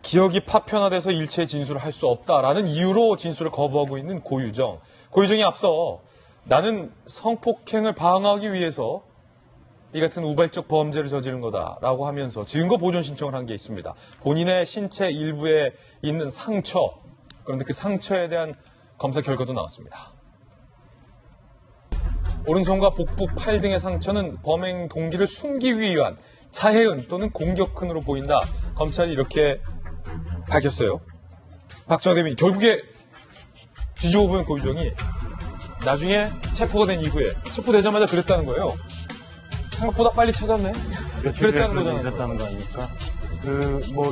기억이 파편화돼서 일체의 진술을 할 수 없다라는 이유로 진술을 거부하고 있는 고유정. 고유정이 앞서 나는 성폭행을 방어하기 위해서 이 같은 우발적 범죄를 저지른 거다라고 하면서 증거 보존 신청을 한 게 있습니다. 본인의 신체 일부에 있는 상처, 그런데 그 상처에 대한 검사 결과도 나왔습니다. 오른손과 복부, 팔 등의 상처는 범행 동기를 숨기기 위한 자해은 또는 공격흔으로 보인다. 검찰이 이렇게 밝혔어요. 박정호 대변인, 결국에 뒤집어 보면 고유정이 나중에 체포가 된 이후에 체포되자마자 그랬다는 거예요. 생각보다 빨리 찾았네. 그랬다는 거잖아요. 그랬다는 거 아닙니까?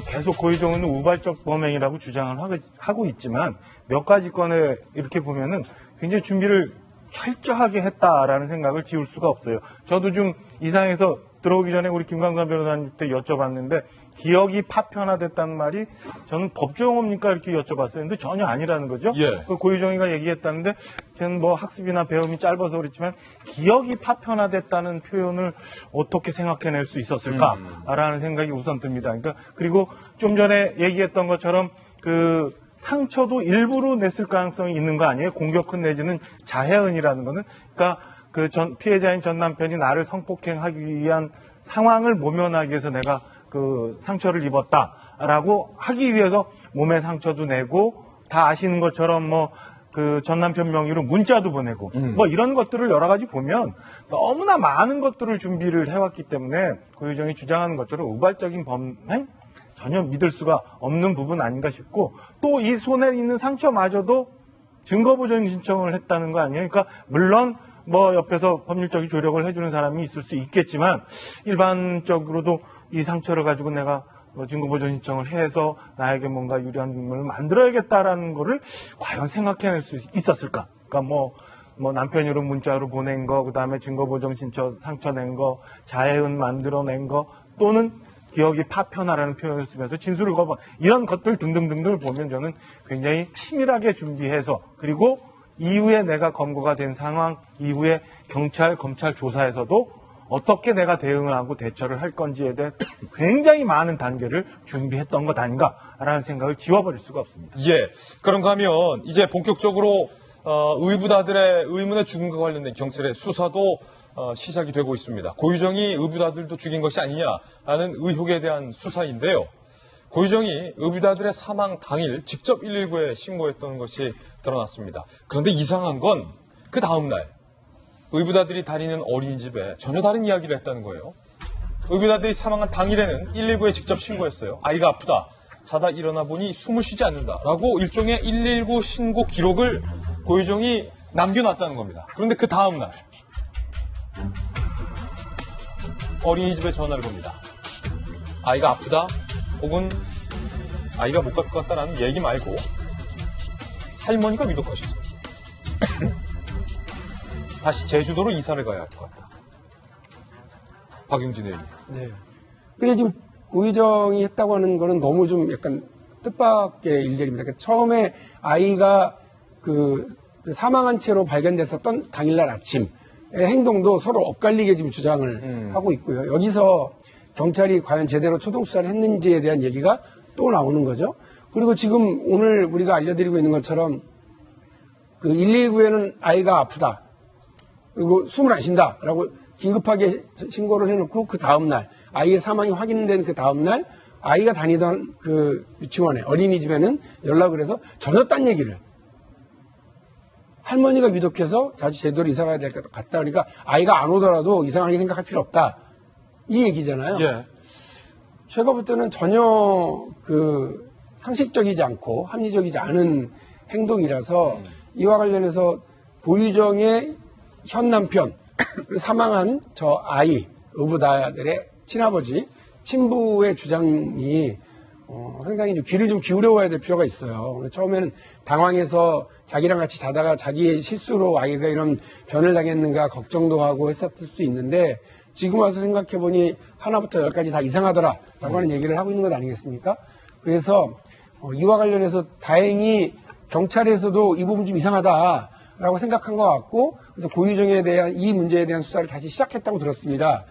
계속 고유정은 우발적 범행이라고 주장을 하고 있지만 몇 가지 건에 이렇게 보면은 굉장히 준비를 철저하게 했다라는 생각을 지울 수가 없어요. 저도 좀 이상해서 들어오기 전에 우리 김광삼 변호사님한테 여쭤봤는데 기억이 파편화됐다는 말이 저는 법조용어입니까? 이렇게 여쭤봤어요. 근데 전혀 아니라는 거죠. 예. 그 고유정이가 얘기했다는데 저는 뭐 학습이나 배움이 짧아서 그렇지만 기억이 파편화됐다는 표현을 어떻게 생각해낼 수 있었을까라는 생각이 우선 듭니다. 그러니까 그리고 좀 전에 얘기했던 것처럼 그 상처도 일부러 냈을 가능성이 있는 거 아니에요? 공격흔 내지는 자해흔이라는 거는. 그러니까 그 피해자인 전 남편이 나를 성폭행하기 위한 상황을 모면하기 위해서 내가 그 상처를 입었다라고 하기 위해서 몸에 상처도 내고 다 아시는 것처럼 뭐 그 전 남편 명의로 문자도 보내고 뭐 이런 것들을 여러 가지 보면 너무나 많은 것들을 준비를 해왔기 때문에 고유정이 주장하는 것처럼 우발적인 범행? 전혀 믿을 수가 없는 부분 아닌가 싶고 또 이 손에 있는 상처마저도 증거보존 신청을 했다는 거 아니에요? 그러니까 물론 뭐 옆에서 법률적인 조력을 해주는 사람이 있을 수 있겠지만 일반적으로도 이 상처를 가지고 내가 증거보존 신청을 해서 나에게 뭔가 유리한 증거를 만들어야겠다라는 거를 과연 생각해낼 수 있었을까? 그러니까 뭐 남편으로 문자로 보낸 거, 그 다음에 증거보존 신청 상처 낸 거, 자해은 만들어낸 거, 또는 기억이 파편화라는 표현을 쓰면서 진술을 거부 이런 것들 등등등등을 보면 저는 굉장히 치밀하게 준비해서 그리고 이후에 내가 검거가 된 상황 이후에 경찰, 검찰 조사에서도 어떻게 내가 대응을 하고 대처를 할 건지에 대해 굉장히 많은 단계를 준비했던 것 아닌가라는 생각을 지워버릴 수가 없습니다. 예. 그런가 하면 이제 본격적으로 의붓아들의 의문의 죽음과 관련된 경찰의 수사도 시작이 되고 있습니다. 고유정이 의붓아들도 죽인 것이 아니냐라는 의혹에 대한 수사인데요. 고유정이 의붓아들의 사망 당일 직접 119에 신고했던 것이 드러났습니다. 그런데 이상한 건 그 다음날 의붓아들이 다니는 어린이집에 전혀 다른 이야기를 했다는 거예요. 의붓아들이 사망한 당일에는 119에 직접 신고했어요. 아이가 아프다. 자다 일어나 보니 숨을 쉬지 않는다라고 일종의 119 신고 기록을 고유정이 남겨놨다는 겁니다. 그런데 그 다음날 어린이집에 전화를 겁니다. 아이가 아프다 혹은 아이가 못 갈 것 같다라는 얘기 말고 할머니가 위독하셔서 다시 제주도로 이사를 가야 할 것 같다. 박용진 의원님. 네. 근데 지금 고유정이 했다고 하는 거는 너무 좀 약간 뜻밖의 일들입니다. 그러니까 처음에 아이가 그 사망한 채로 발견됐었던 당일날 아침의 행동도 서로 엇갈리게 지금 주장을 하고 있고요. 여기서 경찰이 과연 제대로 초동 수사를 했는지에 대한 얘기가 또 나오는 거죠. 그리고 지금 오늘 우리가 알려드리고 있는 것처럼 그 119에는 아이가 아프다. 그리고 숨을 안 쉰다라고 긴급하게 신고를 해놓고 그 다음날 아이의 사망이 확인된 그 다음날 아이가 다니던 그 유치원에 어린이집에는 연락을 해서 전혀 딴 얘기를 할머니가 위독해서 자주 제대로 이사 가야 될 것 같다. 그러니까 아이가 안 오더라도 이상하게 생각할 필요 없다. 이 얘기잖아요. 예. 제가 볼 때는 전혀 그 상식적이지 않고 합리적이지 않은 행동이라서 이와 관련해서 고유정의 현 남편, 사망한 저 아이, 의붓아들의 친아버지, 친부의 주장이 상당히 귀를 좀 기울여와야 될 필요가 있어요. 처음에는 당황해서 자기랑 같이 자다가 자기의 실수로 아이가 이런 변을 당했는가 걱정도 하고 했었을 수도 있는데 지금 와서 생각해보니 하나부터 열까지 다 이상하더라라고 하는 얘기를 하고 있는 것 아니겠습니까? 그래서 이와 관련해서 다행히 경찰에서도 이 부분 좀 이상하다라고 생각한 것 같고 그래서 고유정에 대한 이 문제에 대한 수사를 다시 시작했다고 들었습니다.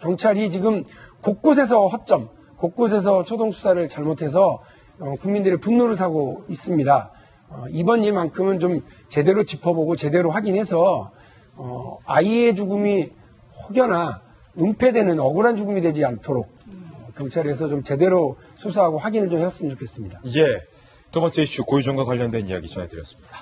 경찰이 지금 곳곳에서 허점, 곳곳에서 초동 수사를 잘못해서 국민들의 분노를 사고 있습니다. 이번 일만큼은 좀 제대로 짚어보고 제대로 확인해서 아이의 죽음이 혹여나 은폐되는 억울한 죽음이 되지 않도록 경찰에서 좀 제대로 수사하고 확인을 좀 했으면 좋겠습니다. 예. 두 번째 이슈 고유정과 관련된 이야기 전해드렸습니다.